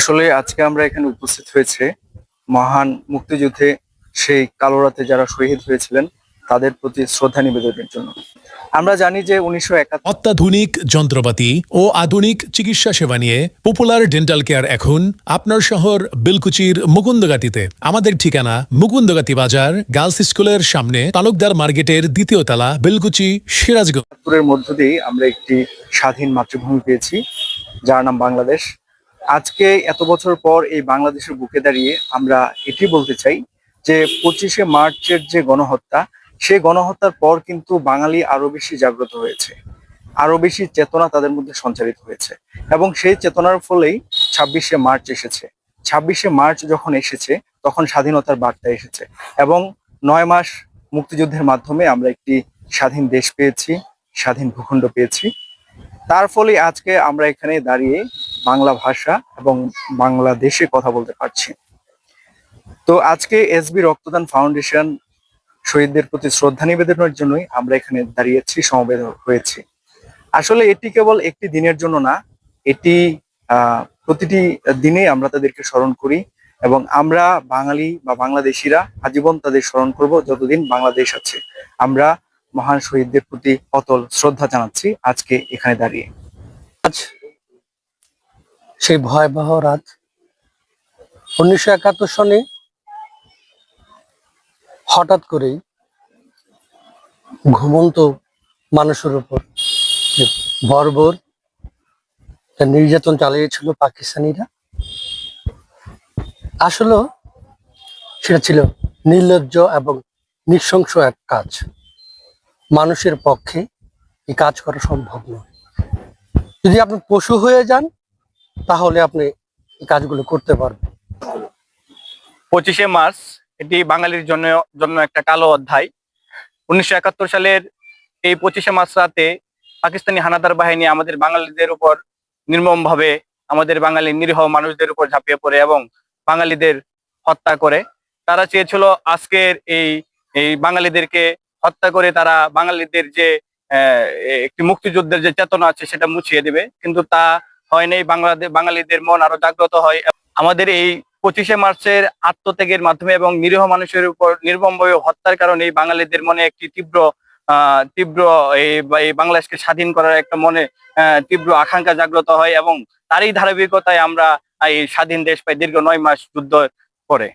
আসলে আজকে আমরা এখানে উপস্থিত হয়েছে মহান মুক্তিযুদ্ধে সেই কালো রাতে যারা শহীদ হয়েছিলেন তাদের প্রতি শ্রদ্ধা নিবেদনের জন্য। আমরা জানি যে 1971 অত্যাধুনিক যন্ত্রপাতি ও আধুনিক চিকিৎসা সেবা নিয়ে পপুলার ডেন্টাল কেয়ার এখন আপনার শহর বেলকুচির মুকুন্দগাতিতে। আমাদের ঠিকানা মুকুন্দগাতি বাজার, গার্লস স্কুলের সামনে, তালুকদার মার্কেটের দ্বিতীয় তলা, বেলকুচি, সিরাজগঞ্জ। এর মধ্য দিয়ে আমরা একটি স্বাধীন মাতৃভূমি পেয়েছি যার নাম বাংলাদেশ। আজকে এত বছর পর এই বাংলাদেশের বুকে দাঁড়িয়ে আমরা এটি বলতে চাই যে 25শে মার্চের যে গণহত্যা, সেই গণহত্যার পর কিন্তু বাঙালি আরো বেশি জাগ্রত হয়েছে, আরো বেশি চেতনা তাদের মধ্যে সঞ্চারিত হয়েছে এবং সেই চেতনার ফলেই 26শে মার্চ এসেছে। 26শে মার্চ যখন এসেছে তখন স্বাধীনতার বার্তা এসেছে এবং 9 মাস মুক্তিযুদ্ধের মাধ্যমে আমরা একটি স্বাধীন দেশ পেয়েছি, স্বাধীন ভূখণ্ড পেয়েছি। তার ফলে আজকে আমরা এখানে দাঁড়িয়ে বাংলা ভাষা এবং বাংলাদেশে কথা বলতে পারছি। তো আজকে এসবি রক্তদান ফাউন্ডেশন শহীদদের প্রতি শ্রদ্ধা নিবেদনের জন্যই আমরা এখানে দাঁড়িয়েছি, সমবেত হয়েছি। আসলে এটি কেবল একটি দিনের জন্য না, এটি প্রতিটি দিনে আমরা তাদেরকে স্মরণ করি এবং আমরা বাঙালি বা বাংলাদেশিরা আজীবন তাদের স্মরণ করব যতদিন বাংলাদেশ আছে। আমরা মহান শহীদদের প্রতি অতল শ্রদ্ধা জানাচ্ছি আজকে এখানে দাঁড়িয়ে। আজ সেই ভয়াবহ রাত 1971 সনে হঠাৎ করেই ঘুমন্ত মানুষের উপর বর্বর নির্যাতন চালিয়েছিল পাকিস্তানিরা। আসলে সেটা ছিল নির্লজ্জ এবং নৃশংস এক কাজ। মানুষের পক্ষে এই কাজ করা সম্ভব নয়। যদি আপনি পশু হয়ে যান তাহলে আপনি এই কাজগুলো করতে পারবেন। 25শে মার্চ এটি বাঙালির জন্য জন্য একটা কালো অধ্যায়। 1971 সালের এই 25শে মার্চ রাতে পাকিস্তানি হানাদার বাহিনী আমাদের বাঙালিদের উপর নির্মমভাবে আমাদের বাঙালি নিরীহ মানুষদের উপর ঝাঁপিয়ে পড়ে এবং বাঙালিদের হত্যা করে। তারা চেয়েছিল আজকের এই এই বাঙালিদেরকে হত্যা করে তারা বাঙালিদের যে একটি মুক্তিযুদ্ধের যে চেতনা আছে সেটা মুছিয়ে দেবে, কিন্তু তা হয় নাই। বাঙালিদের মন আরো জাগ্রত হয়। আমাদের এই 25শে মার্চের আত্মত্যাগের মাধ্যমে এবং নিরীহ মানুষের উপর নির্মমভাবে হত্যার কারণে বাঙালিদের মনে একটি তীব্র এই বাংলাদেশকে স্বাধীন করার একটা মনে তীব্র আকাঙ্ক্ষা জাগ্রত হয় এবং তারই ধারাবাহিকতায় আমরা এই স্বাধীন দেশ পাই দীর্ঘ 9 মাস যুদ্ধ করে।